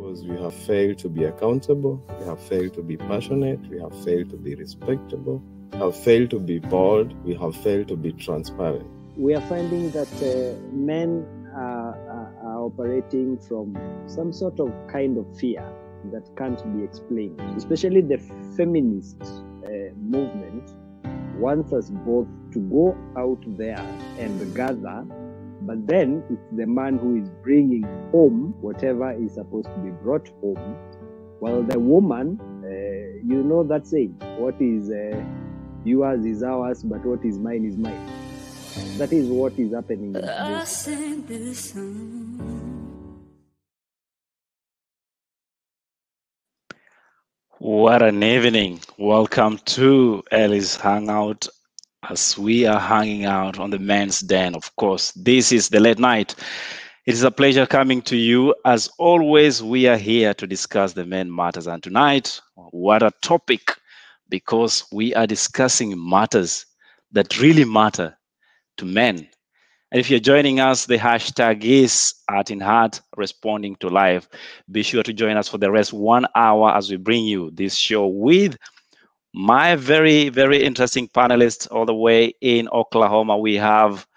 because we have failed to be accountable, we have failed to be passionate, we have failed to be respectable, we have failed to be bold, we have failed to be transparent. We are finding that men are operating from some sort of kind of fear that can't be explained. Especially the feminist movement wants us both to go out there and gather, but then it's the man who is bringing home whatever is supposed to be brought home, while the woman, that saying, what is yours is ours, but what is mine is mine. That is what is happening in this. What an evening. Welcome to Ellie's Hangout as we are hanging out on the men's den. Of course, this is the late night. It is a pleasure coming to you. As always, we are here to discuss the men matters. And tonight, what a topic, because we are discussing matters that really matter to men. And if you're joining us, the hashtag is @InHeart responding to live. Be sure to join us for the rest 1 hour as we bring you this show with my very, very interesting panelists all the way in Oklahoma. We have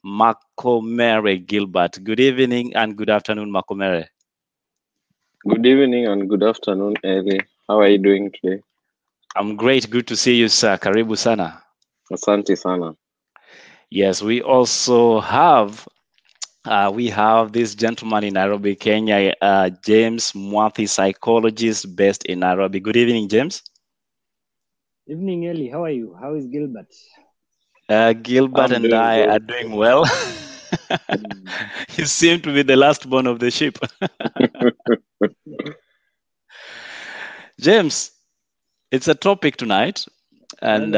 Makomere Gilbert. Good evening and good afternoon, Makomere. Good evening and good afternoon, Ellie. How are you doing today? I'm great. Good to see you, sir. Karibu sana. Asante sana. Yes, we also have this gentleman in Nairobi, Kenya, James Mwathi, psychologist based in Nairobi. Good evening, James. Evening, Ellie. How are you? How is Gilbert? Gilbert and I are doing well. You seem to be the last born of the ship. James, it's a topic tonight, and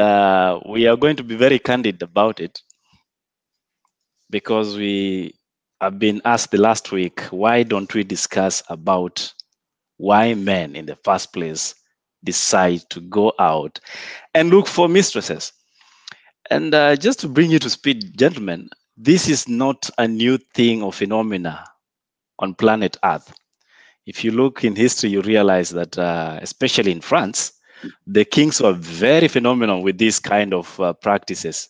we are going to be very candid about it, because we have been asked the last week, why don't we discuss about why men in the first place decide to go out and look for mistresses? And just to bring you to speed, gentlemen, this is not a new thing or phenomena on planet Earth. If you look in history, you realize that, especially in France, the kings were very phenomenal with these kind of practices.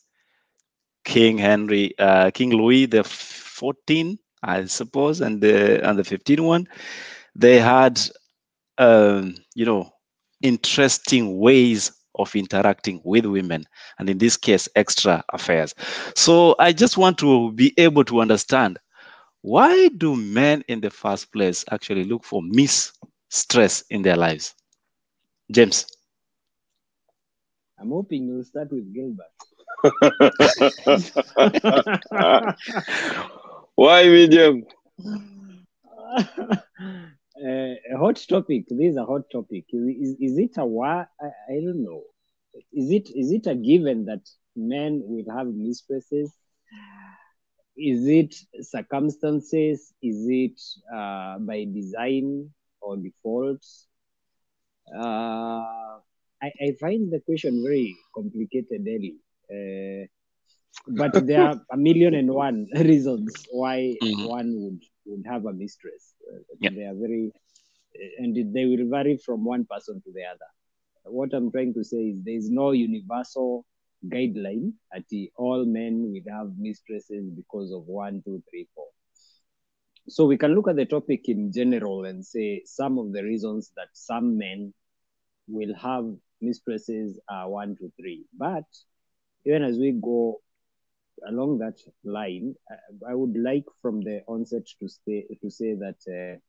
King Louis the 14th, I suppose, and the 15th one, they had interesting ways of interacting with women, and in this case, extra affairs. So I just want to be able to understand, why do men in the first place actually look for mistress in their lives? James. I'm hoping you'll start with Gilbert. Why me, James? A hot topic. This is a hot topic. Is it a war? I don't know. Is it a given that men will have mistresses? Is it circumstances? Is it by design or default? I find the question very complicated, Ellie. But there are 1,000,001 reasons why one would have a mistress. They are very, and they will vary from one person to the other. What I'm trying to say is there is no universal guideline that all men will have mistresses because of 1, 2, 3, 4. So we can look at the topic in general and say some of the reasons that some men will have mistresses are 1, 2, 3. But even as we go along that line, I would like from the onset to say that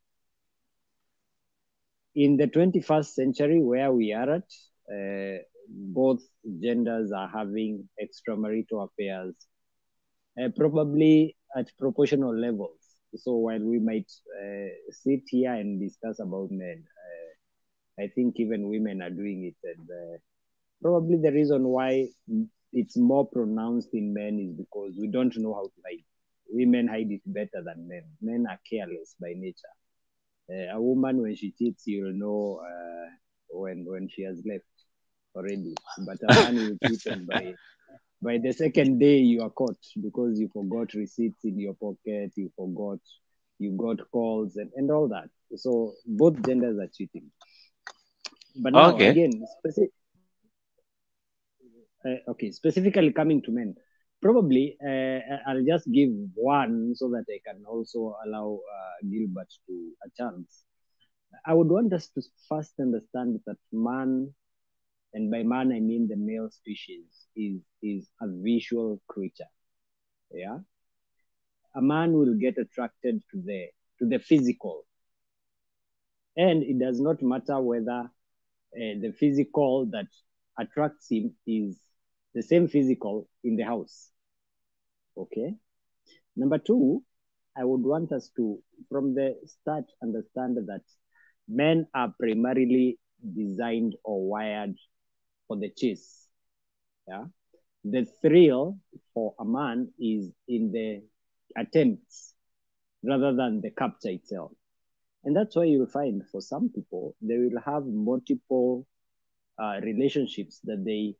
in the 21st century, where we are at, both genders are having extramarital affairs, probably at proportional levels. So while we might sit here and discuss about men, I think even women are doing it. And probably the reason why it's more pronounced in men is because we don't know how to hide. Women hide it better than men. Men are careless by nature. A woman, when she cheats, you'll know when she has left already. But a man will cheat, and by the second day you are caught because you forgot receipts in your pocket, you got calls and all that. So both genders are cheating. But now, again, specifically coming to men, probably I'll just give one so that I can also allow Gilbert to a chance. I would want us to first understand that man, and by man I mean the male species, is a visual creature. Yeah, a man will get attracted to the physical, and it does not matter whether the physical that attracts him is the same physical in the house. Okay. Number two, I would want us to, from the start, understand that men are primarily designed or wired for the chase. Yeah. The thrill for a man is in the attempts rather than the capture itself. And that's why you'll find for some people, they will have multiple relationships that they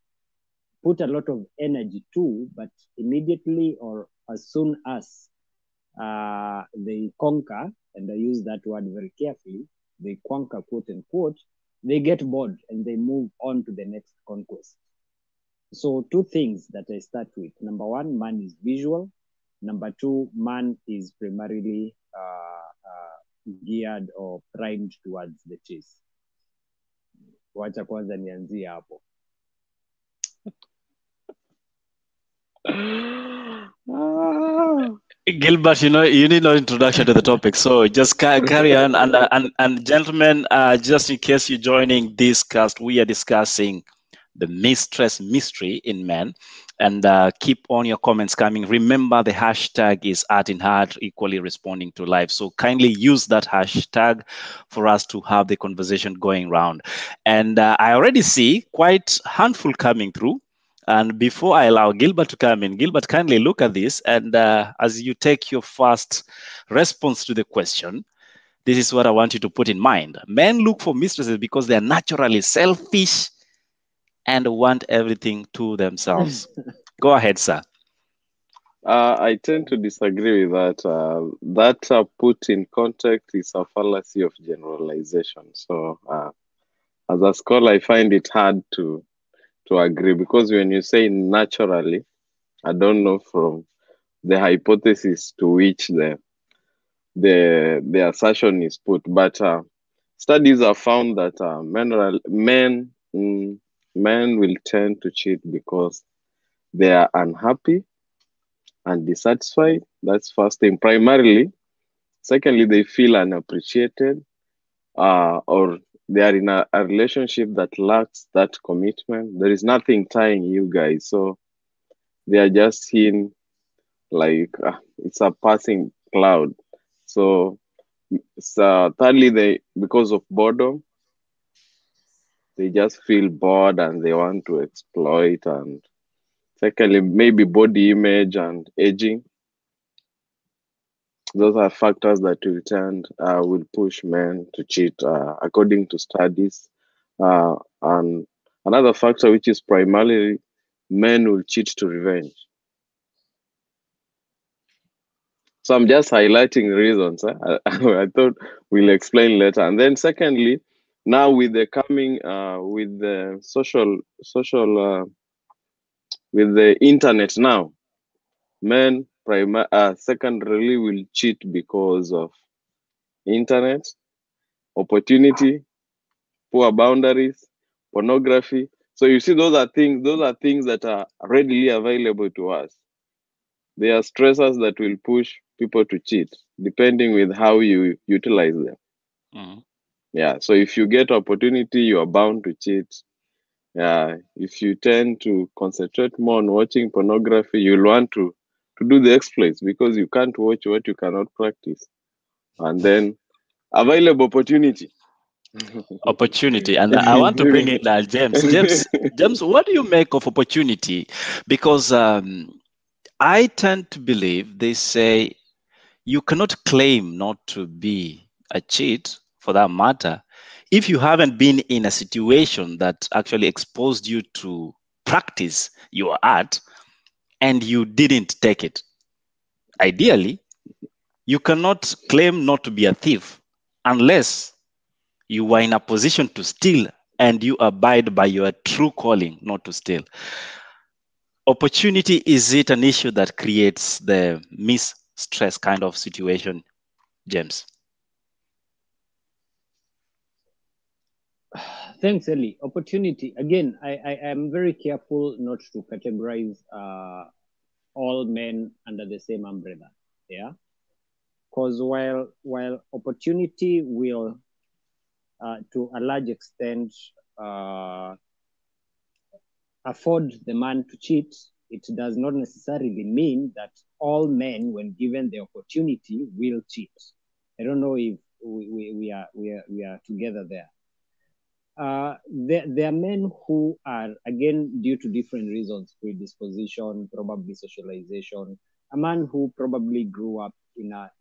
put a lot of energy to, but immediately or as soon as they conquer, and I use that word very carefully, they conquer, quote unquote, they get bored and they move on to the next conquest. So two things that I start with. Number one, man is visual. Number two, man is primarily geared or primed towards the chase. Wacha kwanza nianzie hapo. Gilbert, you need no introduction to the topic, so just carry on. And gentlemen, just in case you're joining this cast, we are discussing the mistress mystery in men. And keep on your comments coming. Remember, the hashtag is @InHeart, equally responding to live. So kindly use that hashtag for us to have the conversation going round. And I already see quite a handful coming through. And before I allow Gilbert to come in, Gilbert, kindly look at this. And as you take your first response to the question, this is what I want you to put in mind. Men look for mistresses because they are naturally selfish and want everything to themselves. Go ahead, sir. I tend to disagree with that. That put in context is a fallacy of generalization. So as a scholar, I find it hard to agree, because when you say naturally, I don't know from the hypothesis to which the assertion is put, but studies have found that men will tend to cheat because they are unhappy and dissatisfied. That's first thing, primarily. Secondly, they feel unappreciated, or they are in a relationship that lacks that commitment. There is nothing tying you guys, so they are just seen like it's a passing cloud. So thirdly, because of boredom, they just feel bored and they want to exploit. And secondly, maybe body image and aging. Those are factors that will push men to cheat, according to studies. And another factor, which is primarily men will cheat to revenge. So I'm just highlighting reasons. I thought we'll explain later. And then secondly, now with the coming, with the social, with the internet now, men secondarily will cheat because of internet, opportunity, poor boundaries, pornography. So you see, those are things that are readily available to us. They are stressors that will push people to cheat, depending with how you utilize them. Mm-hmm. Yeah. So if you get opportunity, you are bound to cheat. If you tend to concentrate more on watching pornography, you'll want to do the exploits, because you can't watch what you cannot practice. And then available opportunity. And I want to bring in James, what do you make of opportunity? Because I tend to believe they say you cannot claim not to be a cheat, for that matter, if you haven't been in a situation that actually exposed you to practice your art and you didn't take it. Ideally, you cannot claim not to be a thief unless you are in a position to steal and you abide by your true calling not to steal. Opportunity, is it an issue that creates the mistress kind of situation, James? Thanks, Eli. Opportunity. Again, I am very careful not to categorize all men under the same umbrella. Yeah. Because while opportunity will, to a large extent, afford the man to cheat, it does not necessarily mean that all men, when given the opportunity, will cheat. I don't know if we are together there. There are men who are, again, due to different reasons, predisposition, probably socialization. A man who probably grew up in a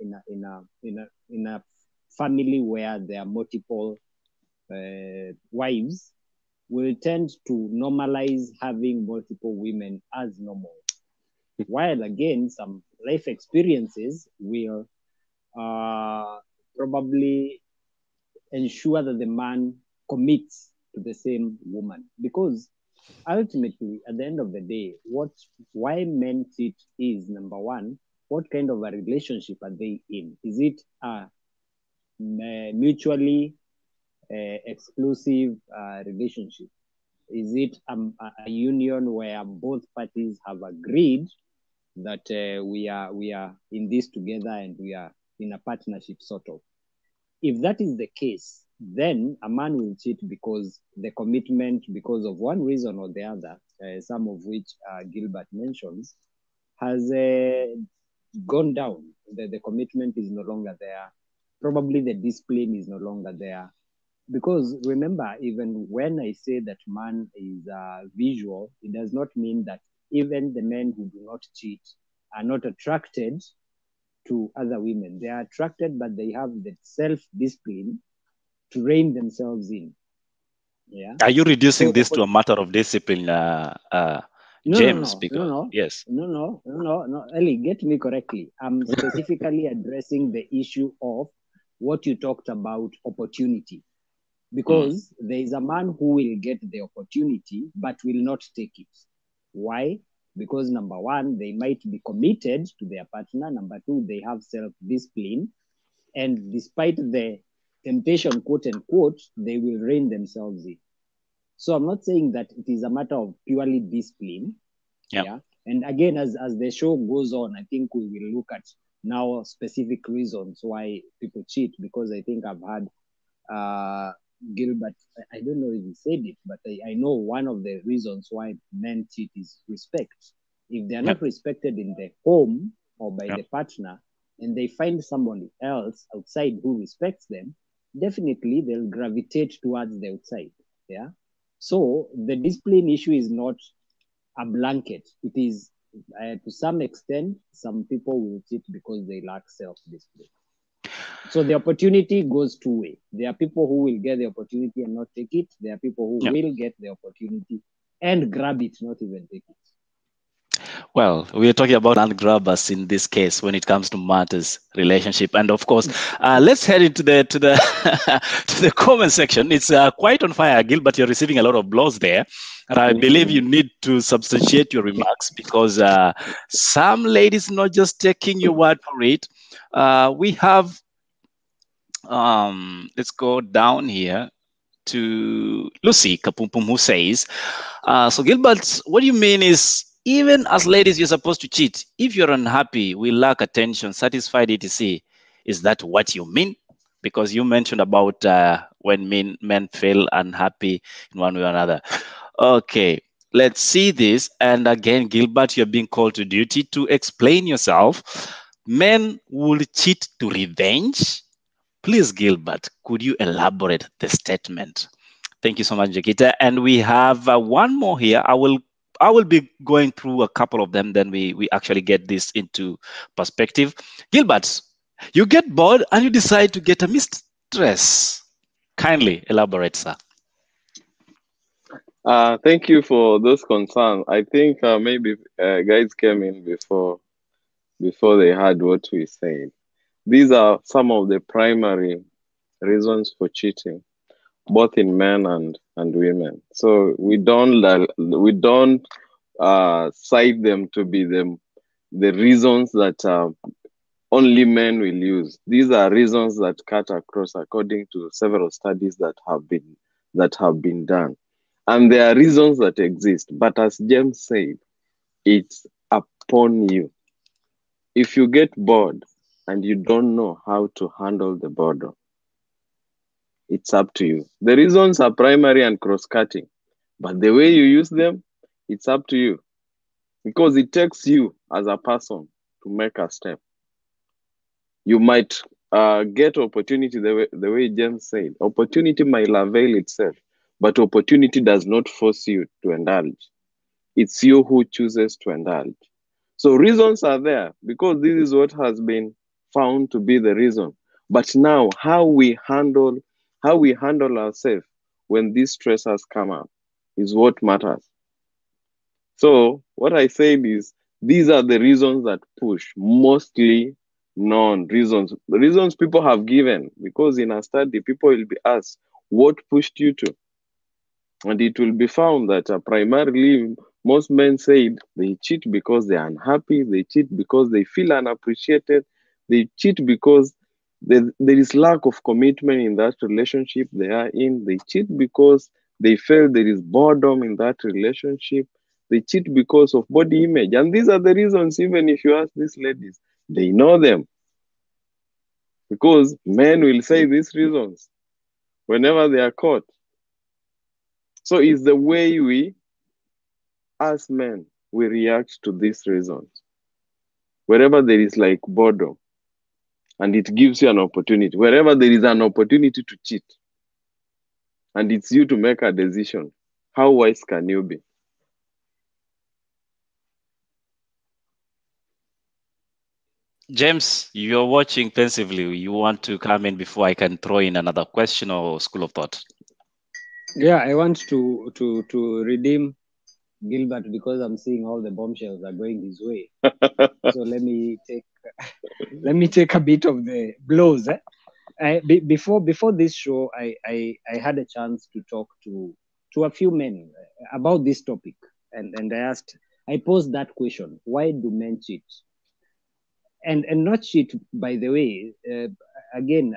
family where there are multiple wives will tend to normalize having multiple women as normal. While again, some life experiences will probably ensure that the man commits to the same woman, because ultimately at the end of the day, why men cheat is, number one, what kind of a relationship are they in? Is it a mutually exclusive relationship? Is it a union where both parties have agreed that we are in this together and we are in a partnership, sort of? If that is the case, then a man will cheat because the commitment, because of one reason or the other, some of which Gilbert mentions, has gone down. The commitment is no longer there. Probably the discipline is no longer there. Because remember, even when I say that man is visual, it does not mean that even the men who do not cheat are not attracted to other women. They are attracted, but they have the self-discipline to rein themselves in. Yeah. Are you reducing this to a matter of discipline, James? No. Yes. No. Eli, get me correctly. I'm specifically addressing the issue of what you talked about, opportunity. Because there is a man who will get the opportunity but will not take it. Why? Because number one, they might be committed to their partner. Number two, they have self-discipline. And despite the temptation, quote unquote, they will rein themselves in. So I'm not saying that it is a matter of purely discipline. Yeah. And again, as the show goes on, I think we will look at now specific reasons why people cheat, because I think I've had Gilbert, I don't know if he said it, but I know one of the reasons why men cheat is respect. If they are not respected in the home or by the partner, and they find somebody else outside who respects them, definitely they'll gravitate towards the outside. Yeah. So the discipline issue is not a blanket. It is, to some extent, some people will cheat because they lack self-discipline. So the opportunity goes two ways. There are people who will get the opportunity and not take it. There are people who will get the opportunity and grab it, not even take it. Well, we are talking about land grabbers in this case when it comes to matters relationship, and of course, let's head into the to the comment section. It's quite on fire, Gilbert. You're receiving a lot of blows there, and I believe you need to substantiate your remarks, because some ladies not just taking your word for it. We have, let's go down here to Lucy Kapumpum, who says, so Gilbert, what you mean is, even as ladies, you're supposed to cheat. If you're unhappy, we lack attention, satisfied, etc. Is that what you mean? Because you mentioned about when men feel unhappy in one way or another. Okay, let's see this. And again, Gilbert, you're being called to duty to explain yourself. Men will cheat to revenge. Please, Gilbert, could you elaborate the statement? Thank you so much, Jakita. And we have one more here. I will be going through a couple of them, then we actually get this into perspective. Gilbert, you get bored and you decide to get a mistress. Kindly elaborate, sir. Thank you for those concerns. I think maybe guys came in before they heard what we said. These are some of the primary reasons for cheating, both in men and women. So we don't cite them to be the reasons that only men will use. These are reasons that cut across, according to several studies that have been done. And there are reasons that exist, but as James said, it's upon you. If you get bored and you don't know how to handle the boredom, it's up to you. The reasons are primary and cross-cutting, but the way you use them, it's up to you. Because it takes you as a person to make a step. You might get opportunity the way James said. Opportunity might avail itself, but opportunity does not force you to indulge. It's you who chooses to indulge. So reasons are there because this is what has been found to be the reason. But now how we handle ourselves when these stressors come up is what matters. So what I said is these are the reasons that push, mostly non-reasons. The reasons people have given, because in a study, people will be asked, what pushed you to? And it will be found that primarily most men said they cheat because they are unhappy, they cheat because they feel unappreciated, they cheat because there is lack of commitment in that relationship they are in, they cheat because they feel there is boredom in that relationship, they cheat because of body image. And these are the reasons, even if you ask these ladies, they know them. Because men will say these reasons whenever they are caught. So it's the way we, as men, we react to these reasons. Wherever there is like boredom, and it gives you an opportunity. Wherever there is an opportunity to cheat, and it's you to make a decision, how wise can you be? James, you're watching pensively. You want to come in before I can throw in another question or school of thought? Yeah, I want to redeem Gilbert because I'm seeing all the bombshells are going his way. So let me take a bit of the blows. Before this show, I had a chance to talk to a few men about this topic, and I posed that question: why do men cheat? And not cheat, by the way. Again,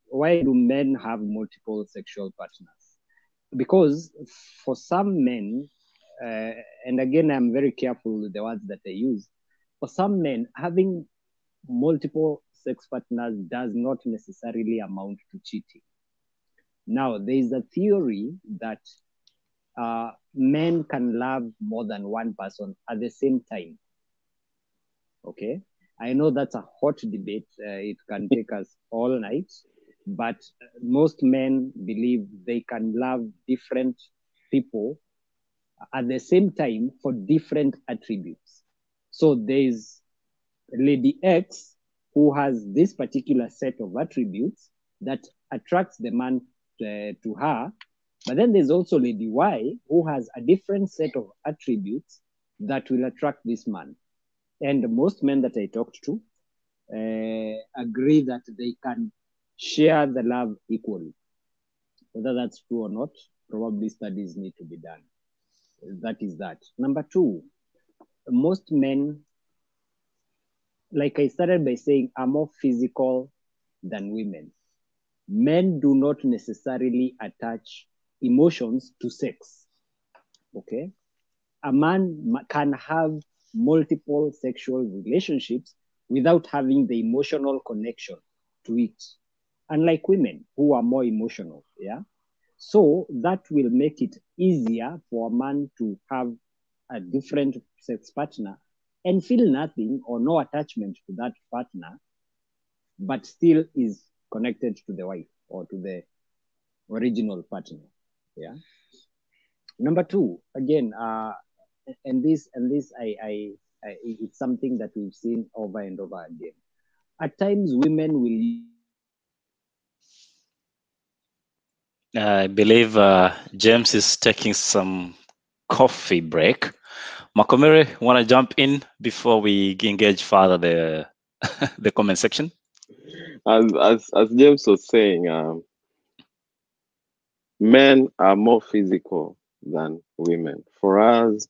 why do men have multiple sexual partners? Because for some men, and again, I'm very careful with the words that I use. For some men, having multiple sex partners does not necessarily amount to cheating. Now, there is a theory that men can love more than one person at the same time. Okay, I know that's a hot debate. It can take us all night, but most men believe they can love different people at the same time for different attributes. So there's Lady X who has this particular set of attributes that attracts the man to her, but then there's also Lady Y who has a different set of attributes that will attract this man. And most men that I talked to agree that they can share the love equally. Whether that's true or not, probably studies need to be done. That is that. Number two, most men, like I started by saying, are more physical than women. Men do not necessarily attach emotions to sex. Okay? A man can have multiple sexual relationships without having the emotional connection to it, unlike women who are more emotional. Yeah. So that will make it easier for a man to have a different sex partner and feel nothing or no attachment to that partner, but still is connected to the wife or to the original partner. Yeah. Number two, again, and this it's something that we've seen over and over again. At times, women will. I believe James is taking some coffee break. Makomere, want to jump in before we engage further the comment section? as James was saying, men are more physical than women. For us,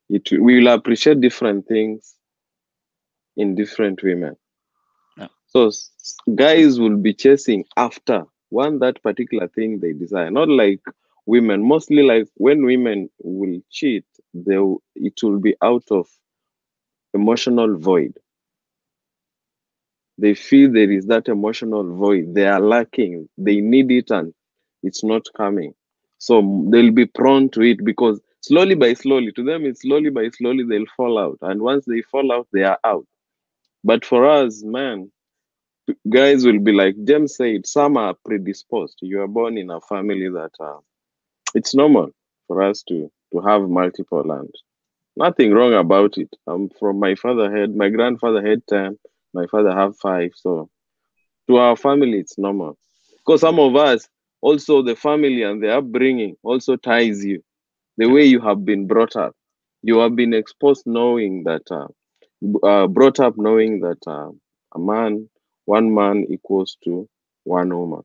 we will appreciate different things in different women. Yeah. So guys will be chasing after that particular thing they desire, not like women. Mostly, like when women will cheat, it will be out of emotional void. They feel there is that emotional void. They are lacking. They need it and it's not coming. So they'll be prone to it because slowly by slowly, to them, it's slowly by slowly they'll fall out. And once they fall out, they are out. But for us, man, guys will be like James said, some are predisposed. You are born in a family that it's normal for us to have multiple land. Nothing wrong about it. From my grandfather had 10, my father have 5. So to our family, it's normal. Because some of us, also the family and the upbringing also ties you. The way you have been brought up. You have been exposed knowing that, brought up knowing that one man equals to one woman.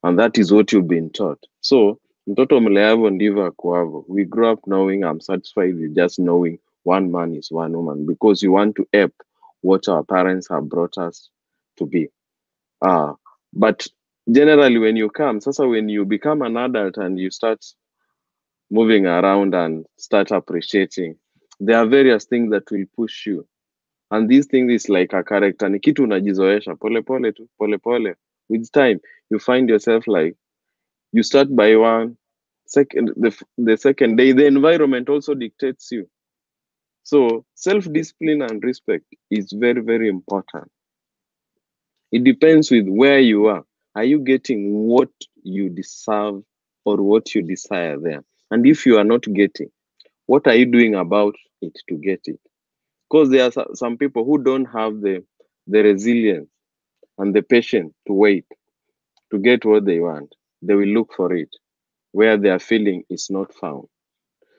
And that is what you've been taught. So, mtoto mleavo ndivyo akuavo. We grew up knowing, I'm satisfied with just knowing one man is one woman because you want to ape what our parents have brought us to be. But generally when you become an adult and you start moving around and start appreciating, there are various things that will push you. And these things is like a character. Ni kitu unajizoesha pole pole tu, pole pole. With time, you find yourself like you start by one second, the second day, the environment also dictates you. So self-discipline and respect is very, very important. It depends with where you are. Are you getting what you deserve or what you desire there? And if you are not getting, what are you doing about it to get it? Because there are some people who don't have the resilience and the patience to wait to get what they want. They will look for it where their feeling is not found.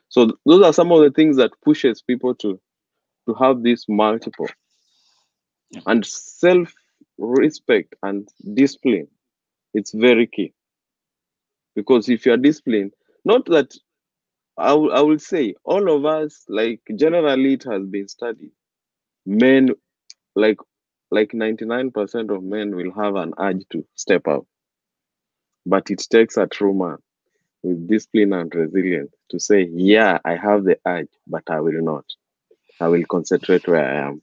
So those are some of the things that pushes people to have this multiple. And self-respect and discipline, it's very key. Because if you are disciplined, not that I will say all of us, like generally it has been studied, men, like 99% of men will have an urge to step out. But it takes a true man with discipline and resilience to say, yeah, I have the urge, but I will not. I will concentrate where I am.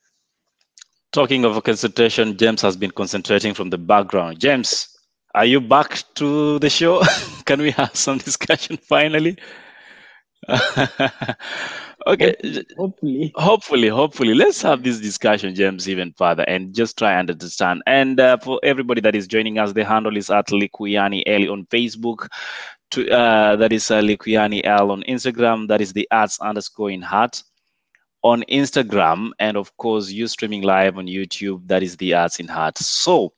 Talking of concentration, James has been concentrating from the background. James, are you back to the show? Can we have some discussion finally? Okay. Hopefully. Let's have this discussion, James, even further and just try and understand. And for everybody that is joining us, the handle is at Likuyani Eli on Facebook. That is Likuyani L on Instagram. That is the @_in_heart on Instagram. And of course, you streaming live on YouTube. That is the Arts in Heart. So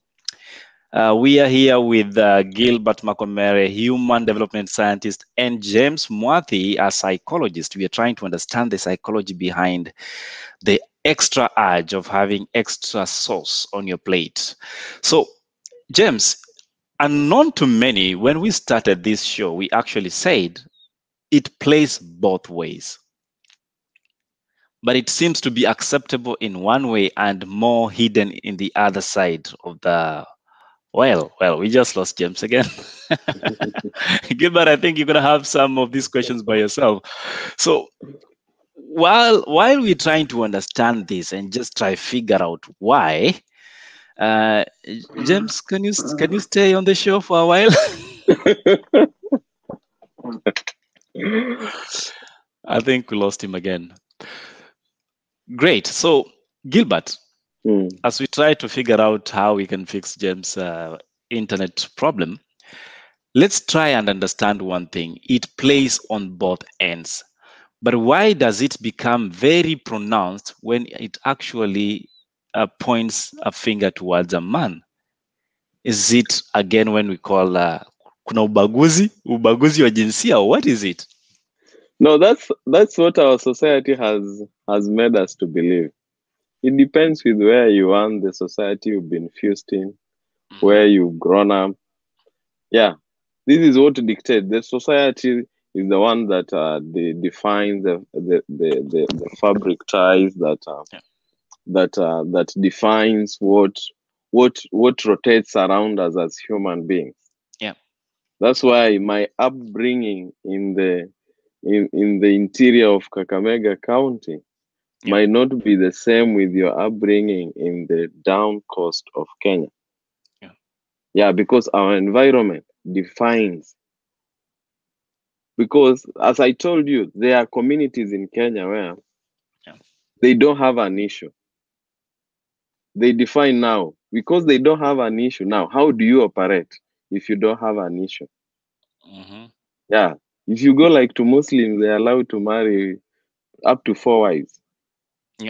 we are here with Gilbert Makomere, human development scientist, and James Mwathi, a psychologist. We are trying to understand the psychology behind the extra urge of having extra sauce on your plate. So, James, unknown to many, when we started this show, we actually said it plays both ways. But it seems to be acceptable in one way and more hidden in the other side of the... Well, we just lost James again. Gilbert, I think you're going to have some of these questions by yourself. So while we're trying to understand this and just try to figure out why, James, can you stay on the show for a while? I think we lost him again. Great. So, Gilbert, as we try to figure out how we can fix James' internet problem, let's try and understand one thing. It plays on both ends. But why does it become very pronounced when it actually points a finger towards a man? Is it, again, when we call kuna ubaguzi wa jinsia, or what is it? No, that's what our society has made us to believe. It depends with where you are, the society you've been fused in, where you've grown up. Yeah, this is what dictates. The society is the one that defines the fabric ties that defines what rotates around us as human beings. Yeah. That's why my upbringing in the interior of Kakamega County might not be the same with your upbringing in the down coast of Kenya. Yeah, because our environment defines. Because as I told you, there are communities in Kenya where they don't have an issue. They define now because they don't have an issue now. How do you operate if you don't have an issue? Yeah, if you go like to Muslims, they're allowed to marry up to 4 wives.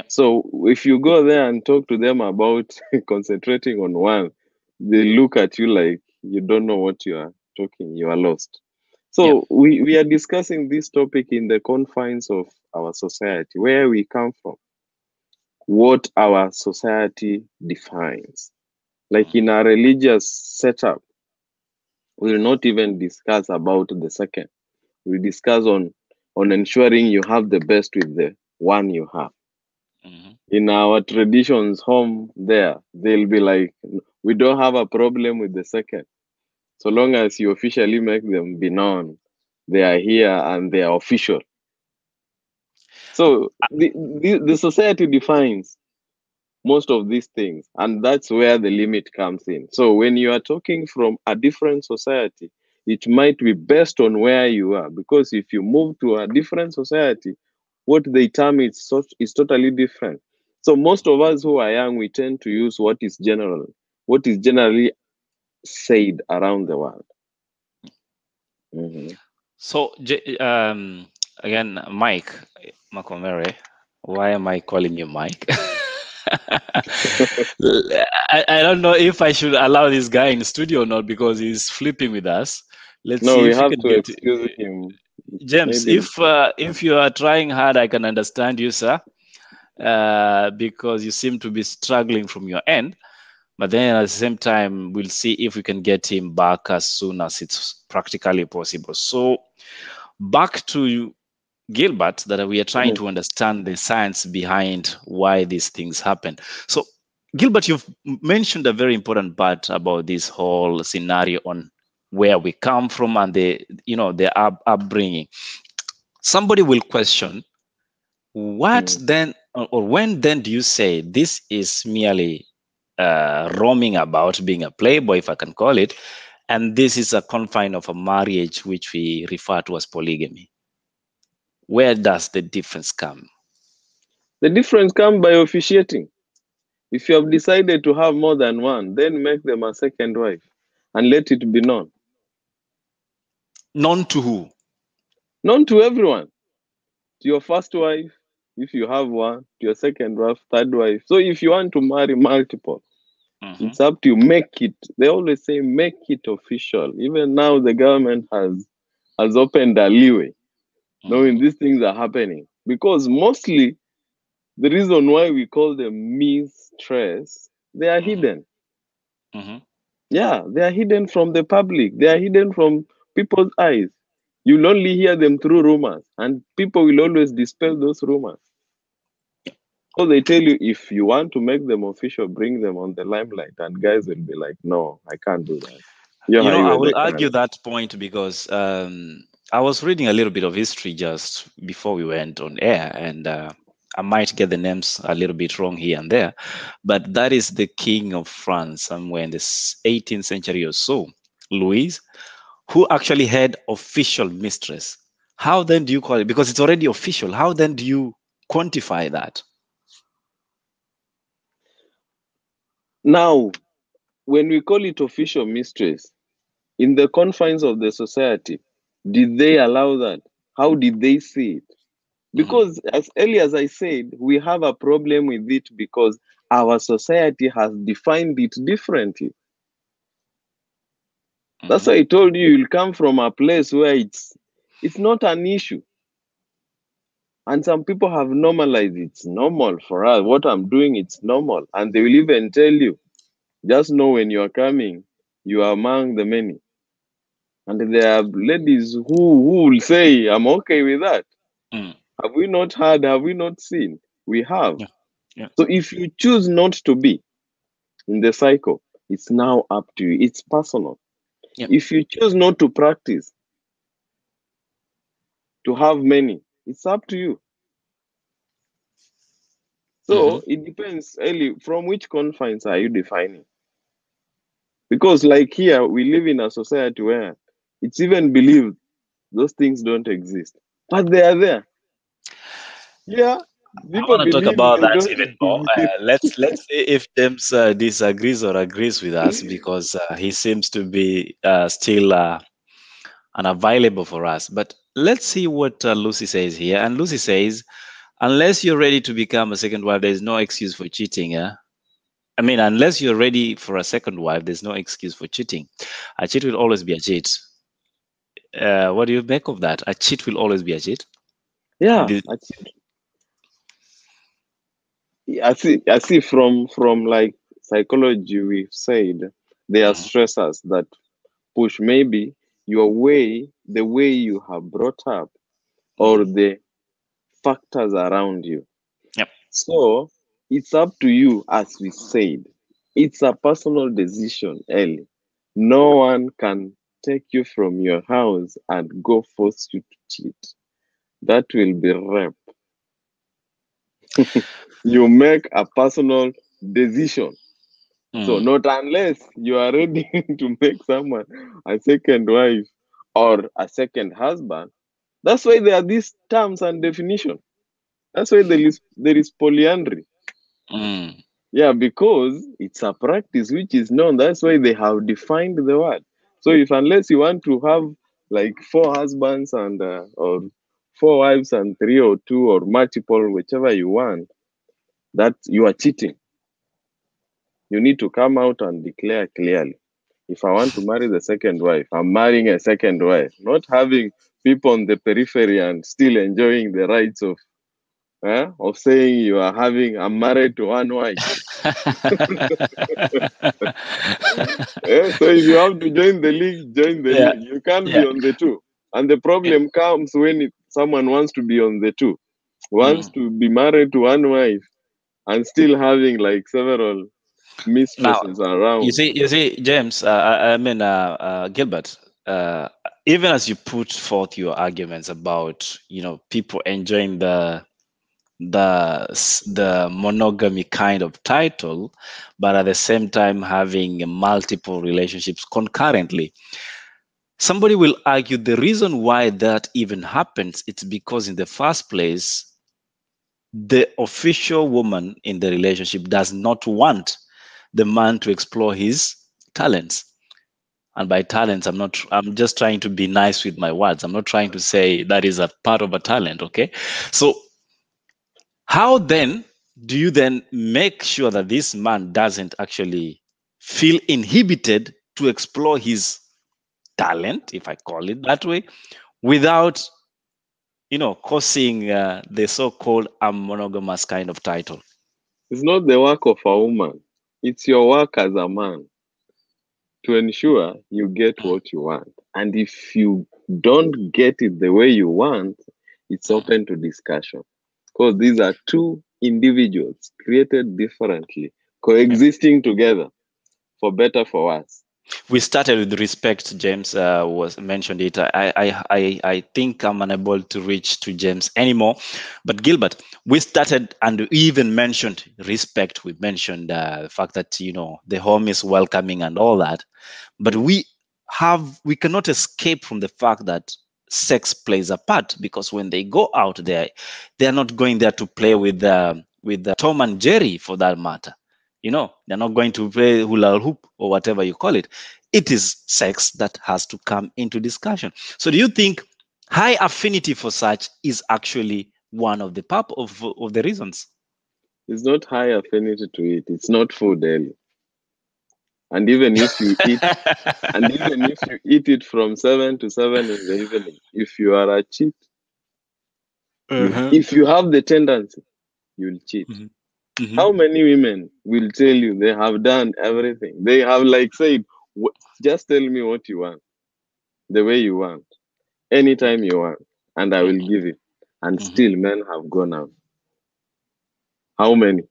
So if you go there and talk to them about concentrating on one, they look at you like you don't know what you are talking. You are lost. So we are discussing this topic in the confines of our society, where we come from, what our society defines. Like in our religious setup, we will not even discuss about the second. We discuss on ensuring you have the best with the one you have. In our traditions home there, they'll be like, we don't have a problem with the second. So long as you officially make them be known, they are here and they are official. So the society defines most of these things, and that's where the limit comes in. So when you are talking from a different society, it might be based on where you are, because if you move to a different society, what they term is totally different. So most of us who are young, we tend to use what is generally said around the world. So again, Mike Makomere, why am I calling you Mike? I don't know if I should allow this guy in the studio or not, because he's flipping with us. Let's see if we can get excuse him. James, if you are trying hard, I can understand you, sir, because you seem to be struggling from your end. But then at the same time, we'll see if we can get him back as soon as it's practically possible. So back to Gilbert, that we are trying to understand the science behind why these things happen. So Gilbert, you've mentioned a very important part about this whole scenario on where we come from and the upbringing. Somebody will question, what then, or when then do you say this is merely roaming about, being a playboy, if I can call it, and this is a confine of a marriage which we refer to as polygamy? Where does the difference come? The difference comes by officiating. If you have decided to have more than one, then make them a second wife and let it be known. Known to who? Known to everyone. To your first wife, if you have one, to your second wife, third wife. So if you want to marry multiple, it's up to you. Make it. They always say make it official. Even now the government has opened a leeway, knowing these things are happening. Because mostly the reason why we call them mistress, they are hidden. Yeah, they are hidden from the public. They are hidden from people's eyes. You'll only hear them through rumors, and people will always dispel those rumors. So they tell you, if you want to make them official, bring them on the limelight, and guys will be like, no, I can't do that. I will argue that point because I was reading a little bit of history just before we went on air, and I might get the names a little bit wrong here and there, but that is the king of France somewhere in the 18th century or so, Louis, who actually had official mistress. How then do you call it? Because it's already official. How then do you quantify that? Now, when we call it official mistress, in the confines of the society, did they allow that? How did they see it? Because as early as I said, we have a problem with it because our society has defined it differently. That's why I told you, you'll come from a place where it's not an issue. And some people have normalized it's normal for us. What I'm doing, it's normal. And they will even tell you, just know when you are coming, you are among the many. And there are ladies who will say, I'm okay with that. Mm. Have we not heard? Have we not seen? We have. Yeah. Yeah. So if you choose not to be in the cycle, it's now up to you. It's personal. Yeah. If you choose not to practice, to have many, it's up to you. So it depends, Eli, from which confines are you defining? Because, like here, we live in a society where it's even believed those things don't exist, but they are there. Yeah, I people want to talk believe about they that don't even more. exist. Let's see if James disagrees or agrees with us, because he seems to be still unavailable for us. But let's see what Lucy says here. And Lucy says, unless you're ready to become a second wife, there's no excuse for cheating. Yeah? I mean, unless you're ready for a second wife, there's no excuse for cheating. A cheat will always be a cheat. What do you make of that? A cheat will always be a cheat. Yeah, The- I see from like psychology, we've said there are stressors that push maybe your way, the way you have brought up, or the factors around you. Yep. So it's up to you, as we said. It's a personal decision, Ellie. No one can take you from your house and go force you to cheat. That will be rape. You make a personal decision. So not unless you are ready to make someone a second wife or a second husband. That's why there are these terms and definition. That's why there is polyandry. Yeah, because it's a practice which is known. That's why they have defined the word. So if unless you want to have like four husbands and or four wives and three or two or multiple, whichever you want, that you are cheating. You need to come out and declare clearly. If I want to marry the second wife, I'm marrying a second wife, not having people on the periphery and still enjoying the rights of saying you are having, I'm married to one wife. So if you have to join the league, join the league. You can't be on the two. And the problem comes when someone wants to be on the two, wants to be married to one wife and still having like several mistresses around. You see, James. I mean, Gilbert. Even as you put forth your arguments about, people enjoying the monogamy kind of title, but at the same time having multiple relationships concurrently, somebody will argue the reason why that even happens, it's because in the first place, the official woman in the relationship does not want the man to explore his talents. And by talents, I'm just trying to be nice with my words. I'm not trying to say that is a part of a talent. Okay. So how then do you then make sure that this man doesn't actually feel inhibited to explore his talent, if I call it that way, without, causing the so-called monogamous kind of title? It's not the work of a woman. It's your work as a man to ensure you get what you want. And if you don't get it the way you want, it's open to discussion. Because these are two individuals created differently, coexisting together, for better, for worse. We started with respect. James was mentioned it. I think I'm unable to reach to James anymore. But Gilbert, we started and we even mentioned respect. We mentioned the fact that the home is welcoming and all that. But we cannot escape from the fact that sex plays a part, because when they go out there, they are not going there to play with Tom and Jerry, for that matter. They're not going to play hula hoop or whatever you call it. It is sex that has to come into discussion. So do you think high affinity for such is actually one of the of the reasons? It's not high affinity to it. It's not food, Ellie. And even if you eat, it from 7 to 7 in the evening, if you are a cheat, If you have the tendency, you'll cheat. How many women will tell you they have done everything? They have like said, just tell me what you want, the way you want, anytime you want, and I will give it. And still men have gone out. How many?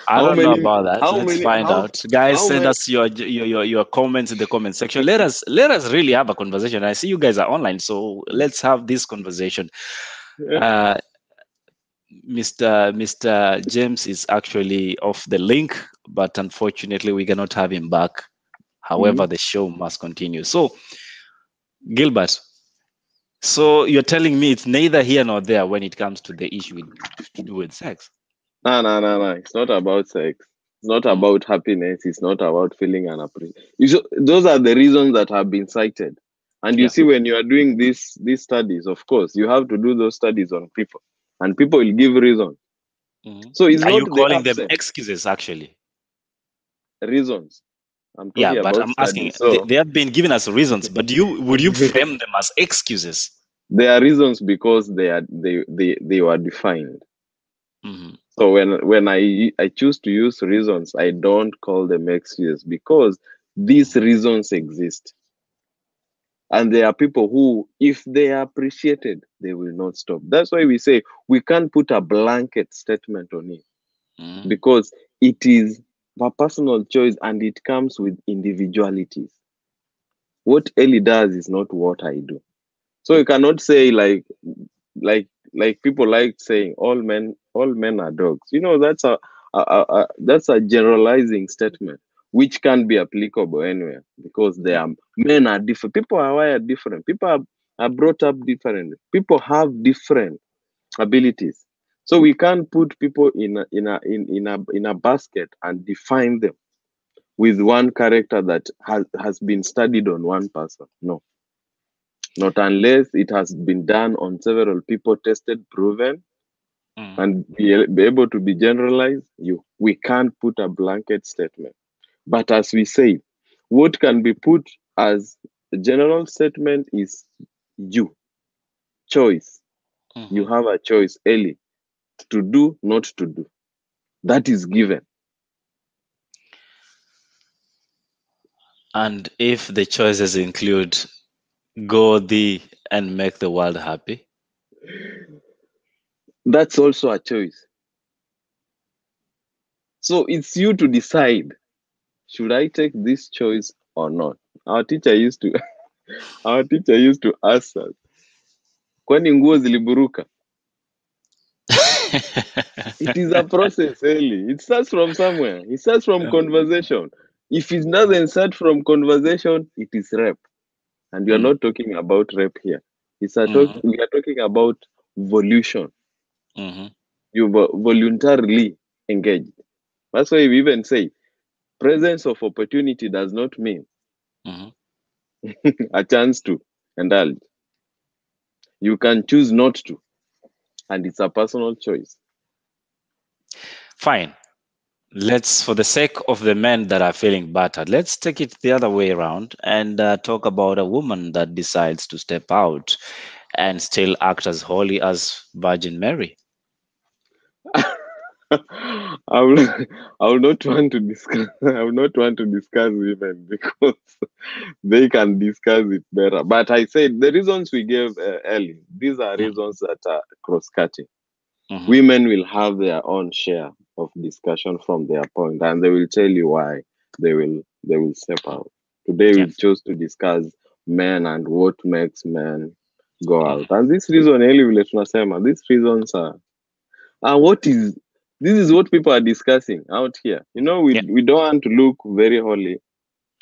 I don't know about that. How Let's many? find out. Guys, how send many? us your comments in the comment section. Let us really have a conversation. I see you guys are online, so let's have this conversation. Mr. James is actually off the link, but unfortunately we cannot have him back. However, the show must continue. So, Gilbert, so you're telling me it's neither here nor there when it comes to the issue to do with sex? No. It's not about sex. It's not about happiness. It's not about feeling an appreciation. Those are the reasons that have been cited. And you see, when you are doing these studies, of course, you have to do those studies on people, and people will give reasons. So it's are not you calling them excuses, actually? Reasons. I'm talking about I'm asking. So they have been giving us reasons, but would you frame them as excuses? They are reasons because they were defined. So when I choose to use reasons, I don't call them excuses because these reasons exist. And there are people who, if they are appreciated, they will not stop. That's why we say we can't put a blanket statement on it because it is a personal choice and it comes with individualities. What Ellie does is not what I do. So you cannot say like people like saying all men are dogs. That's a generalizing statement which can be applicable anywhere because men are different. People are wired different. People are brought up differently. People have different abilities. So we can't put people in a basket and define them with one character that has been studied on one person. No. Not unless it has been done on several people, tested, proven, and be able to be generalized. We can't put a blanket statement. But as we say, what can be put as a general statement is choice. You have a choice, Ellie, to do, not to do. That is given. And if the choices include go thee and make the world happy, that's also a choice. So it's you to decide, should I take this choice or not? Our teacher used to ask us, kwani nguo ziliburuka? It is a process, Ellie. It starts from somewhere. It starts from conversation. If it doesn't start from conversation, it is rape. And we are not talking about rape here. We are talking about volition. You voluntarily engaged. That's why we even say presence of opportunity does not mean a chance to indulge. You can choose not to, and it's a personal choice. Fine. Let's, for the sake of the men that are feeling battered, let's take it the other way around and talk about a woman that decides to step out and still act as holy as Virgin Mary. I will not want to discuss. I will not want to discuss women because they can discuss it better. But I said the reasons we gave early. These are reasons that are cross-cutting. Women will have their own share of discussion from their point, and they will tell you why they will step out. Today we chose to discuss men and what makes men go out. And this reason, these reasons are this is what people are discussing out here. We don't want to look very holy,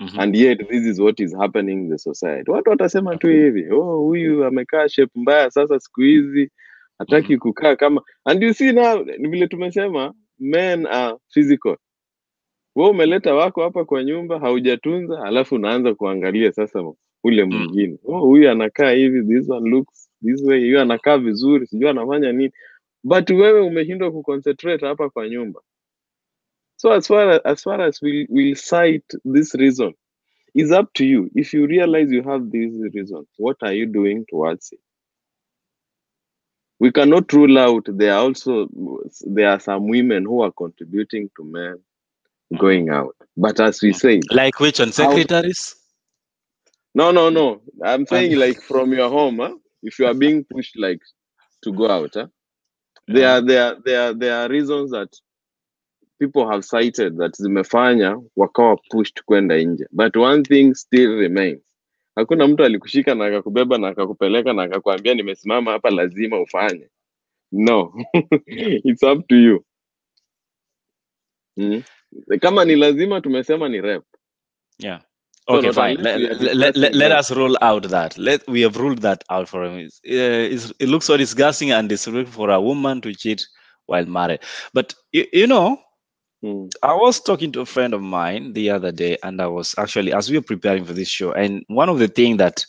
and yet this is what is happening in the society. Watu watasema tu hivi, huyu amekaa shape mbaya sasa siku hizi hataki kukaa kama. And you see now, vile tumesema men are physical. Wewe umeleta wako hapa kwa nyumba, haujatunza, alafu unaanza kuangalia sasa ule mwingine. Huyu anakaa hivi, this one looks this way, huyu anakaa vizuri, sijui anafanya nini. But wewe umeshindwa kuconcentrate hapa kwa nyumba. So as far as we'll cite this reason, it's up to you. If you realize you have these reasons, what are you doing towards it? We cannot rule out there are some women who are contributing to men going out. But as we say, like which one? Secretaries? No. I'm saying like from your home, if you are being pushed like to go out, there are reasons that people have cited that zimefanya wakawa pushed kwenda nje, but one thing still remains. Hakuna mtu alikushika na akakubeba na akakupeleka na akakwambia nimesimama hapa lazima ufanye. No. It's up to you. Kama ni lazima tumesema ni rep. Yeah. Okay, fine. Let us rule out that. We have ruled that out for him. It looks so disgusting and disrespectful for a woman to cheat while married. But you know, I was talking to a friend of mine the other day, and I was actually, as we were preparing for this show, and one of the things that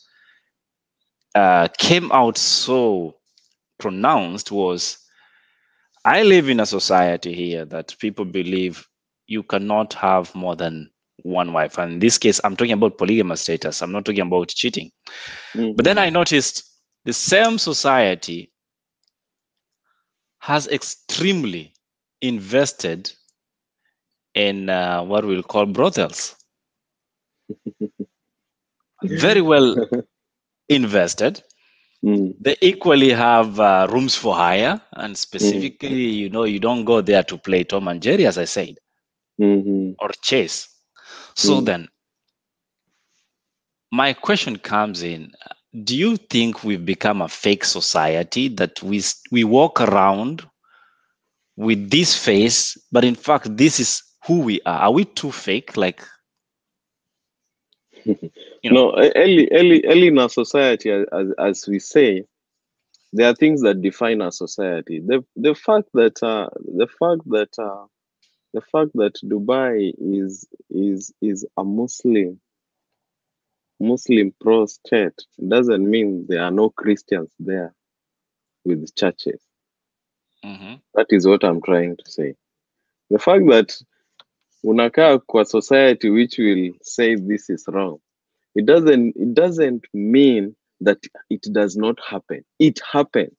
came out so pronounced was, I live in a society here that people believe you cannot have more than one wife. And in this case, I'm talking about polygamous status. I'm not talking about cheating. But then I noticed the same society has extremely invested in what we'll call brothels. Very well invested. They equally have rooms for hire, and specifically, you don't go there to play Tom and Jerry, as I said, or chess. So then, my question comes in: do you think we've become a fake society, that we walk around with this face, but in fact, this is who we are? Are we too fake? Like, No, early in our society, as we say, there are things that define our society. The fact that Dubai is a Muslim pro state doesn't mean there are no Christians there with churches. That is what I'm trying to say. The fact that unakaa kwa society which will say this is wrong, it doesn't mean that it does not happen. It happens.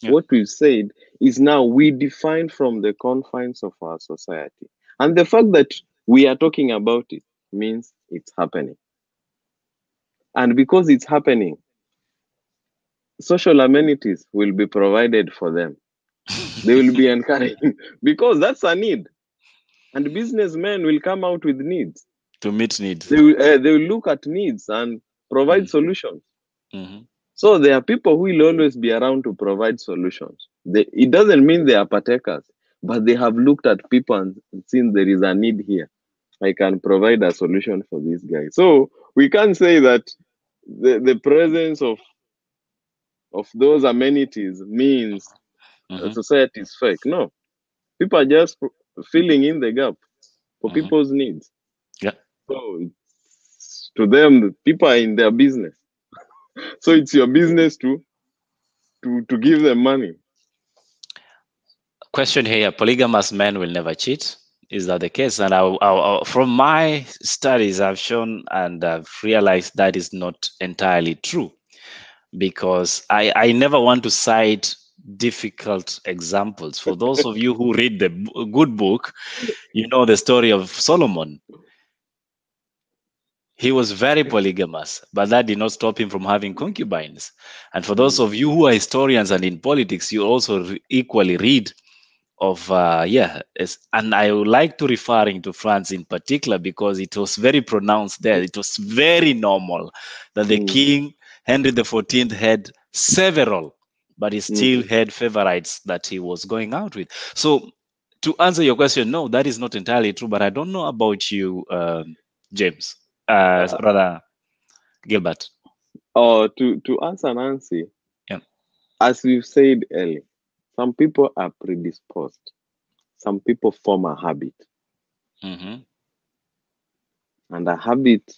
Yeah. What we've said is now we define from the confines of our society. And the fact that we are talking about it means it's happening. And because it's happening, social amenities will be provided for them. They will be encouraged because that's a need. And businessmen will come out with needs. To meet needs. They will look at needs and provide solutions. So there are people who will always be around to provide solutions. It doesn't mean they are partakers, but they have looked at people and seen there is a need here. I can provide a solution for this guy. So we can't say that the presence of those amenities means society is fake. No. People are just filling in the gap for people's needs. Yeah. So to them, people are in their business. So it's your business to give them money. Question here: polygamous men will never cheat. Is that the case? And from my studies, I've shown and I've realized that is not entirely true, because I never want to cite difficult examples. For those of you who read the good book, you know the story of Solomon. He was very polygamous, but that did not stop him from having concubines. And for those of you who are historians and in politics, you also equally read of, and I would like to referring to France in particular, because it was very pronounced there. It was very normal that the king, Henry XIV, had several, but he still had favorites that he was going out with. So to answer your question, no, that is not entirely true, but I don't know about you, James. Rather, Gilbert. To answer Nancy, as we've said earlier, some people are predisposed. Some people form a habit. And a habit,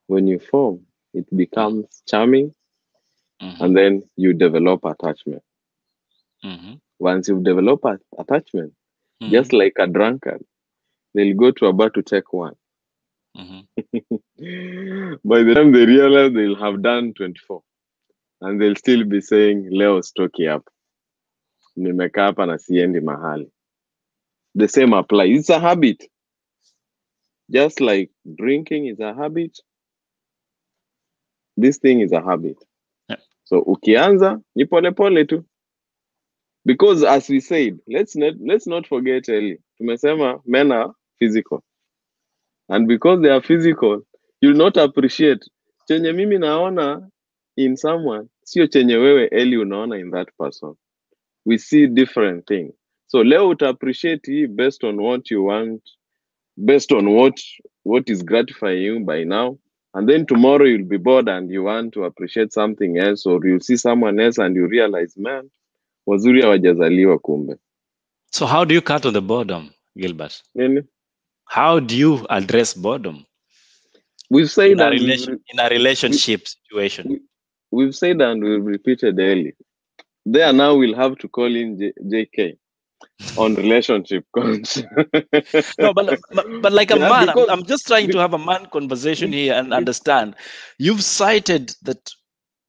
when you form, it becomes charming, and then you develop attachment. Once you develop attachment, just like a drunkard, they'll go to a bar to take one. By the time they realize, they'll have done 24, and they'll still be saying Leo stocky up. nimekaa hapa na siendi mahali. The same applies. It's a habit. Just like drinking is a habit, this thing is a habit. Yeah. So ukianza ni pole pole tu. Because as we said, let's not forget early. Tumesema men are physical. And because they are physical, you'll not appreciate chenye mimi naona in someone, sio chenye wewe Eli unaona in that person. We see different things. So leo uta appreciate hii based on what you want, based on what is gratifying you by now. And then tomorrow you'll be bored and you want to appreciate something else, or you'll see someone else and you realize, man, wazuri hawajazaliwa kumbe. So how do you cut on the boredom, Gilbert? Nini? How do you address boredom? We've said in a relationship situation. We've said and we've repeated early. There now we'll have to call in JK on relationship coach. No, but like a man, I'm just trying to have a man conversation here and understand. You've cited that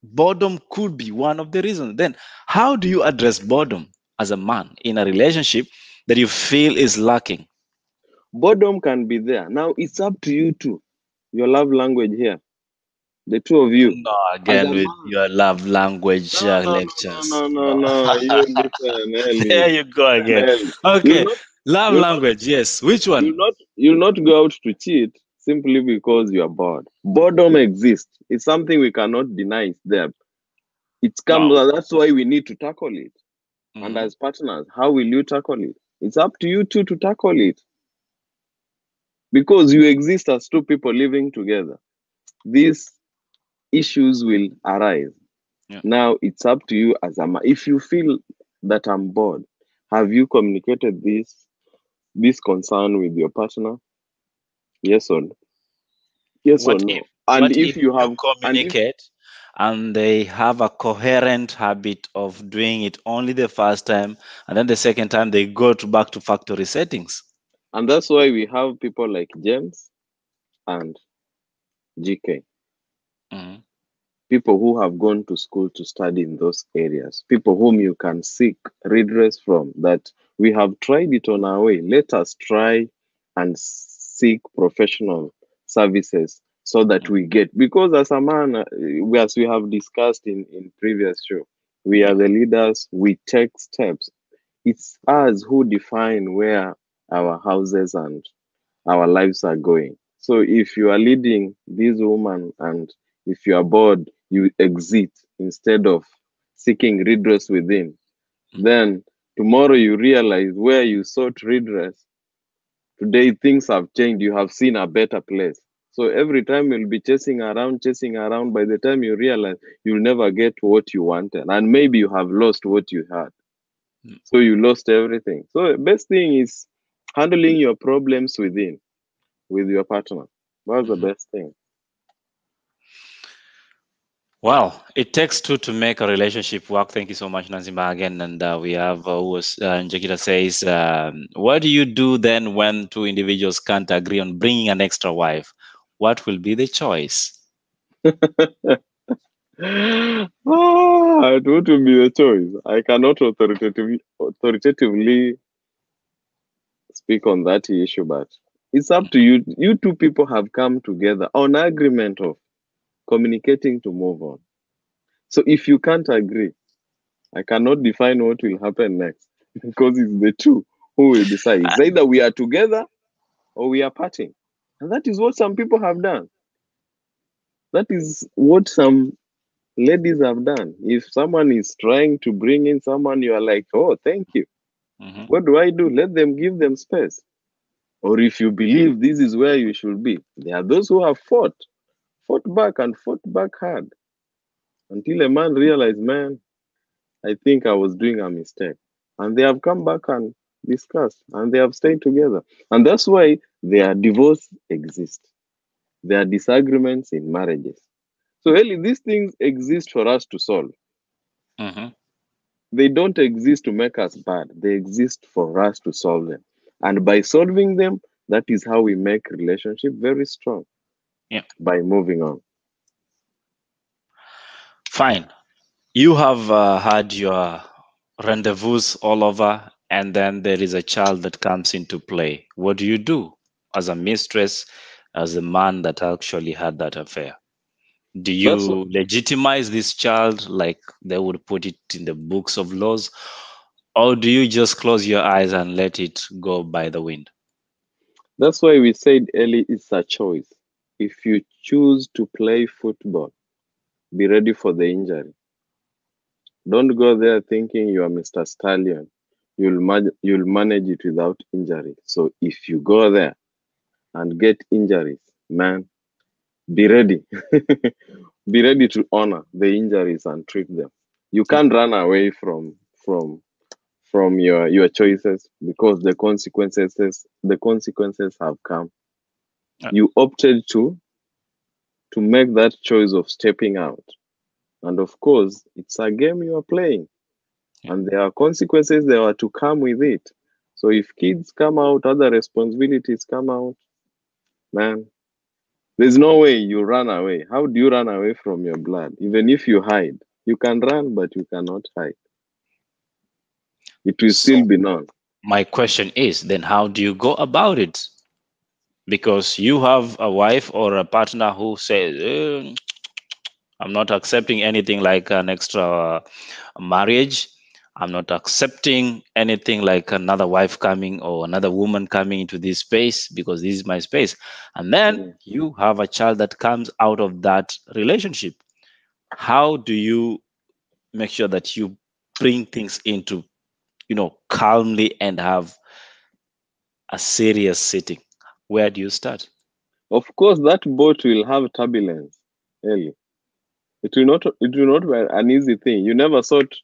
boredom could be one of the reasons. Then how do you address boredom as a man in a relationship that you feel is lacking? Boredom can be there. Now it's up to you too. Your love language here. The two of you. No, again with your love language lectures. No. You listen, Ellie. There you go again. Ellie. Okay, love language. Yes. Which one? You'll not go out to cheat simply because you are bored. Boredom exists. It's something we cannot deny. It's there. It's come. No. That's why we need to tackle it. Mm-hmm. And as partners, how will you tackle it? It's up to you two to tackle it. Because you exist as two people living together. These issues will arise. Yeah. Now it's up to you as a man. If you feel that I'm bored, have you communicated this concern with your partner? Yes or no? Yes or no? And if you have communicate and they have a coherent habit of doing it only the first time, and then the second time they go back to factory settings. And that's why we have people like James and GK. Mm-hmm. People who have gone to school to study in those areas. People whom you can seek redress from, that we have tried it on our way. Let us try and seek professional services so that we get, because as a man, as we have discussed in previous show, we are the leaders, we take steps. It's us who define where our houses and our lives are going. So if you are leading this woman and if you are bored, you exit instead of seeking redress within, then tomorrow you realize where you sought redress, today things have changed. You have seen a better place. So every time you'll be chasing around. By the time you realize, you'll never get what you wanted. And maybe you have lost what you had. So you lost everything. So the best thing is handling your problems within, with your partner. That's the best thing. Well, it takes two to make a relationship work. Thank you so much, Nanzimba, again. And we have Njekita says, what do you do then when two individuals can't agree on bringing an extra wife? What will be the choice? It would be the choice. I cannot authoritatively speak on that issue, but it's up to you. You two people have come together on agreement of communicating to move on. So if you can't agree, I cannot define what will happen next, because it's the two who will decide. It's either we are together or we are parting. And that is what some people have done. That is what some ladies have done. If someone is trying to bring in someone, you are like, oh, thank you. Mm-hmm. What do I do? Let them, give them space. Or if you believe this is where you should be, there are those who have fought back hard until a man realized, man, I think I was doing a mistake. And they have come back and discussed, and they have stayed together. And that's why their divorce exists. There are disagreements in marriages. So really, these things exist for us to solve. Mm-hmm. They don't exist to make us bad. They exist for us to solve them. And by solving them, that is how we make relationship very strong. Yeah. By moving on. Fine. You have had your rendezvous all over, and then there is a child that comes into play. What do you do as a mistress, as a man that actually had that affair? Do That's you legitimize this child like they would put it in the books of laws? Or do you just close your eyes and let it go by the wind? that's why we said early it's a choice. If you choose to play football, be ready for the injury. Don't go there thinking you are Mr. Stallion. You'll manage it without injury. So if you go there and get injuries, man, be ready. Be ready to honor the injuries and treat them. You can't run away from your choices because the consequences have come. You opted to make that choice of stepping out. And of course, it's a game you are playing. And there are consequences that are to come with it. So if kids come out, other responsibilities come out, man, there's no way you run away. How do you run away from your blood? Even if you hide, you can run, but you cannot hide. It will still be known. My question is then how do you go about it? Because you have a wife or a partner who says, I'm not accepting anything like an extra marriage. I'm not accepting anything like another wife coming or another woman coming into this space because this is my space. And then you have a child that comes out of that relationship. How do you make sure that you bring things into, calmly and have a serious sitting? Where do you start? Of course, that boat will have turbulence, Ellie. It will not be an easy thing. You never sought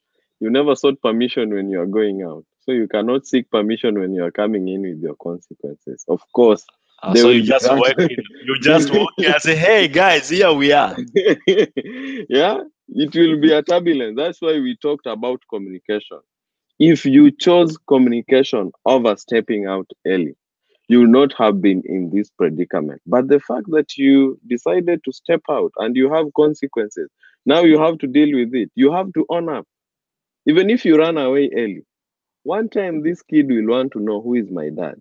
permission when you are going out. So you cannot seek permission when you are coming in with your consequences. Of course, there So will you be just that. walk in. You just walk in and say, "Hey guys, here we are." Yeah, it will be a turbulence. That's why we talked about communication. If you chose communication over stepping out early, you would not have been in this predicament. But the fact that you decided to step out and you have consequences, now you have to deal with it. You have to own up. Even if you run away early, one time this kid will want to know who is my dad.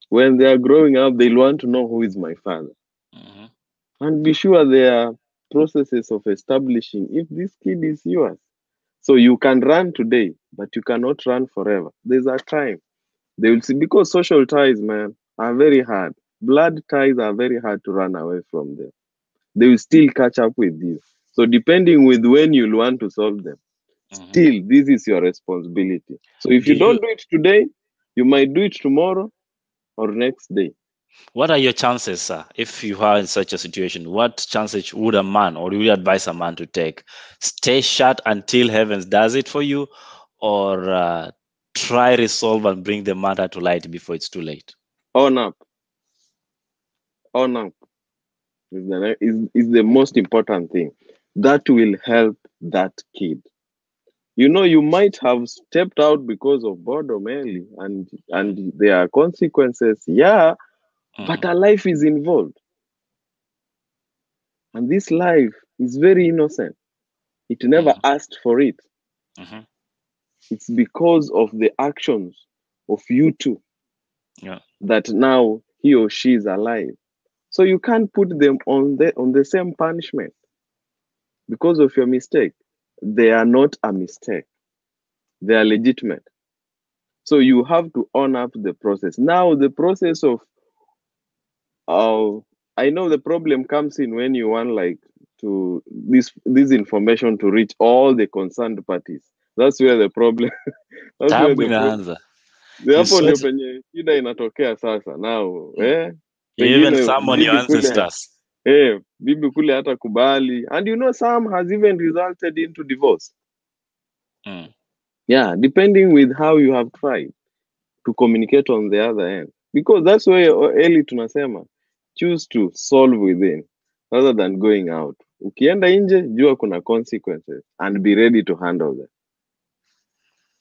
When they are growing up, they'll want to know who is my father. Mm-hmm. And be sure there are processes of establishing if this kid is yours. So you can run today, but you cannot run forever. There's a time. They will see, because social ties, man, are very hard. Blood ties are very hard to run away from them. They will still catch up with you. So depending with when you'll want to solve them, still this is your responsibility. So if you don't do it today, you might do it tomorrow or next day. What are your chances, sir, if you are in such a situation? What chances would a man, or would you advise a man to take? Stay shut until heavens does it for you, or try resolve and bring the matter to light before it's too late? Own up. Own up is the most important thing. That will help that kid. You might have stepped out because of boredom early, and there are consequences. Yeah, but a life is involved, and this life is very innocent. It never asked for it. It's because of the actions of you two that now he or she is alive. So you can't put them on the same punishment because of your mistake. They are not a mistake. They are legitimate. So you have to own up the process. Now the process of I know the problem comes in when you want to this information to reach all the concerned parties. That's where the problem tabu inaanza. hapo ndio penye shida inatokea sasa. Now even summon your ancestors. Bibi kule hata kubali, and some has even resulted into divorce. Yeah, depending with how you have tried to communicate on the other end, because that's why early tunasema choose to solve within rather than going out. Ukienda nje, jua kuna consequences and be ready to handle them,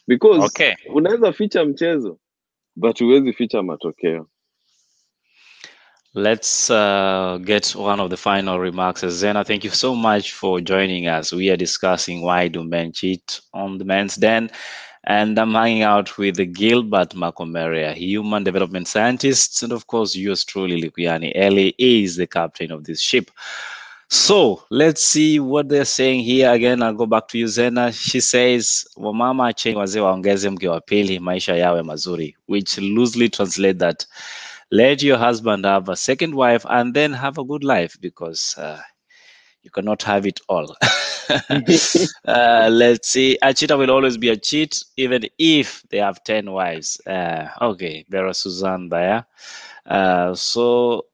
because unaweza ficha mchezo but huwezi ficha matokeo. let's get one of the final remarks. Zena, thank you so much for joining us. We are discussing why do men cheat on the Men's Den, and I'm hanging out with Gilbert Makomeria, human development scientist, and of course yours truly, Likuyani. Ellie is the captain of this ship. So let's see what they're saying here. Again, I'll go back to you, Zena. She says, wamama acheni wazee waongeze mke wa pili maisha yawe mazuri, which loosely translate that let your husband have a second wife and then have a good life, because you cannot have it all. Let's see. A cheater will always be a cheat, even if they have 10 wives. Okay, Vera Suzanne there. So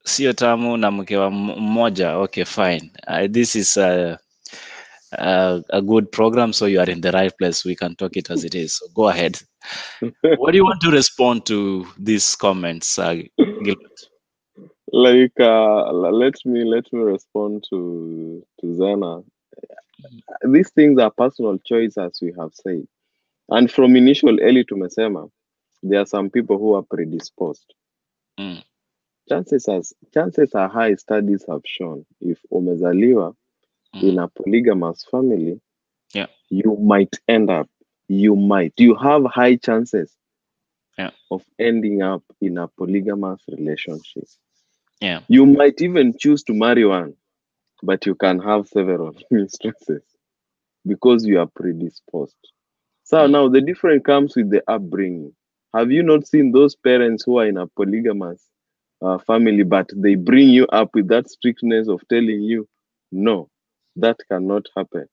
sio tamu na mke wa mmoja. Okay, fine. This is a good program, so you are in the right place. We can talk it as it is. So go ahead. What do you want to respond to these comments, Gilbert? Like, let me respond to Zana. These things are personal choice, as we have said, and from initial early to Mesema, there are some people who are predisposed. Mm. Chances are high, studies have shown, if umezaliwa in a polygamous family, Yeah. you have high chances of ending up in a polygamous relationship. Yeah. You might even choose to marry one, but you can have several mistresses because you are predisposed. So now the difference comes with the upbringing. Have you not seen those parents who are in a polygamous family, but they bring you up with that strictness of telling you, no, that cannot happen?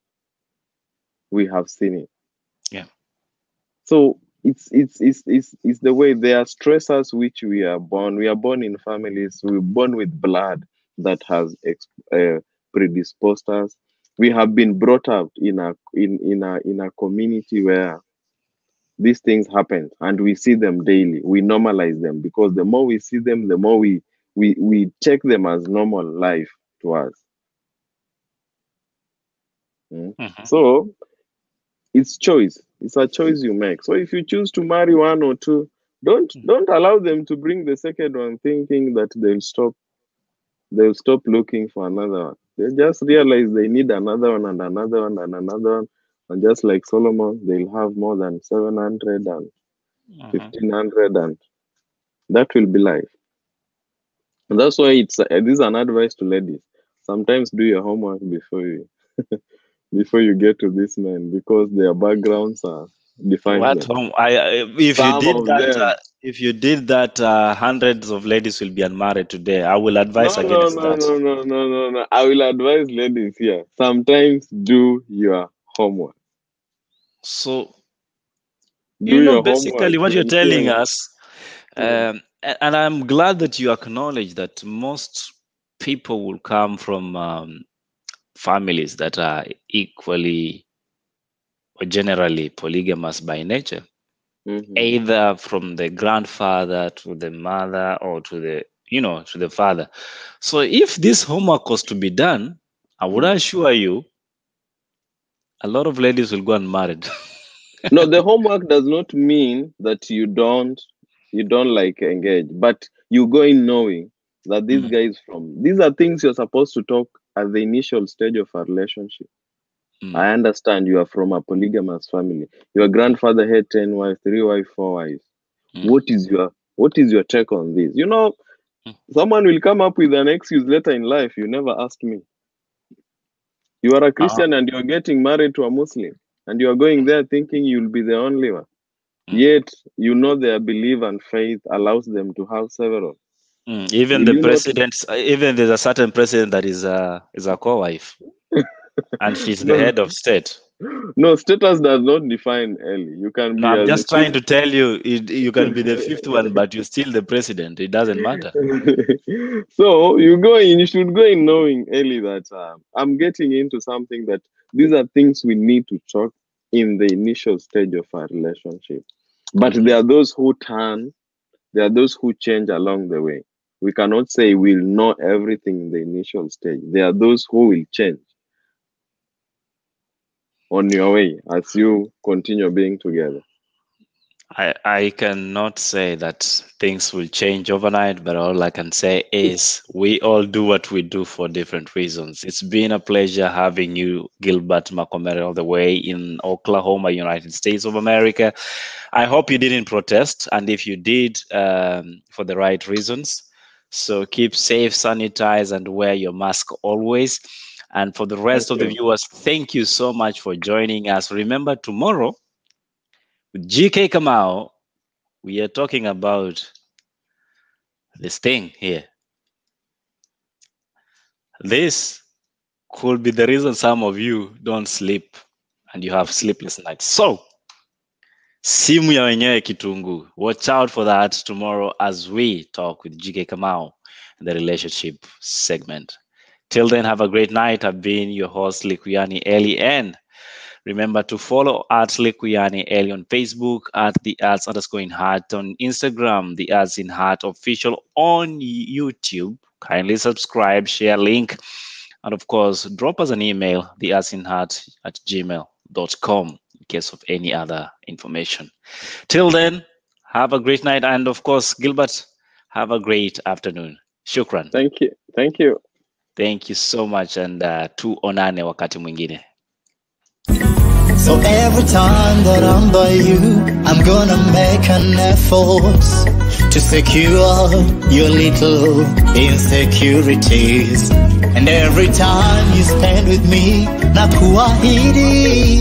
We have seen it. Yeah. So it's the way there are stressors which we are born. We are born in families. We're born with blood that has predisposed us. We have been brought up in a community where these things happen, and we see them daily. We normalize them because the more we see them, the more we take them as normal life to us. So it's choice. It's a choice you make. So if you choose to marry one or two, don't allow them to bring the second one thinking that they'll stop looking for another one. They just realize they need another one and another one and another one. And just like Solomon, they'll have more than 700 and 1,500, and that will be life. And that's why this is an advice to ladies. Sometimes do your homework before you get to this man, because their backgrounds are defined. If you did that, hundreds of ladies will be unmarried today. I will advise against that. No. I will advise ladies here. Sometimes do your homework. So, basically what you're telling us, and I'm glad that you acknowledge that most people will come from families that are equally or generally polygamous by nature, either from the grandfather to the mother or to the father. So if this homework was to be done, I would assure you a lot of ladies will go unmarried. No, the homework does not mean that you don't like engage, but you go in knowing that these guys these are things you're supposed to talk at the initial stage of a relationship. I understand you are from a polygamous family. Your grandfather had 10 wives, 3 wives, 4 wives. What is your take on this? Someone will come up with an excuse later in life. You never asked me. You are a Christian and you're getting married to a Muslim, and you're going there thinking you'll be the only one. Yet their belief and faith allows them to have several. Even the president, even there's a certain president that is a co-wife, and she's the head of state. No, status does not define Ellie. You can be. No, I'm just trying to tell you, you can be the fifth one, but you're still the president. It doesn't matter. So you should go in knowing Ellie that I'm getting into something that these are things we need to talk in the initial stage of our relationship. But there are those who turn. There are those who change along the way. We cannot say we'll know everything in the initial stage. There are those who will change on your way as you continue being together. I cannot say that things will change overnight, but all I can say is we all do what we do for different reasons. It's been a pleasure having you, Gilbert Makomere, all the way in Oklahoma, United States of America. I hope you didn't protest, and if you did, for the right reasons. So keep safe, sanitize, and wear your mask always. And for the rest of the viewers, thank you so much for joining us. Remember, tomorrow, with GK Kamau, we are talking about this thing here. This could be the reason some of you don't sleep and you have sleepless nights. So, simu ya wenyewe kitungu. Watch out for that tomorrow as we talk with GK Kamau in the relationship segment. Till then, have a great night. I've been your host, Likuyani Eli, and remember to follow at Likuyani Eli on Facebook, at the @_in_heart on Instagram, the in heart official on YouTube. Kindly subscribe, share link, and of course, drop us an email, theinheart@gmail.com, in case of any other information. Till then, have a great night, and of course, Gilbert, have a great afternoon. Shukran. Thank you. Thank you. Thank you so much, and tuonane wakati mwingine. So every time that I'm by you, I'm gonna make an effort to secure your little insecurities. And every time you spend with me, nakuahidi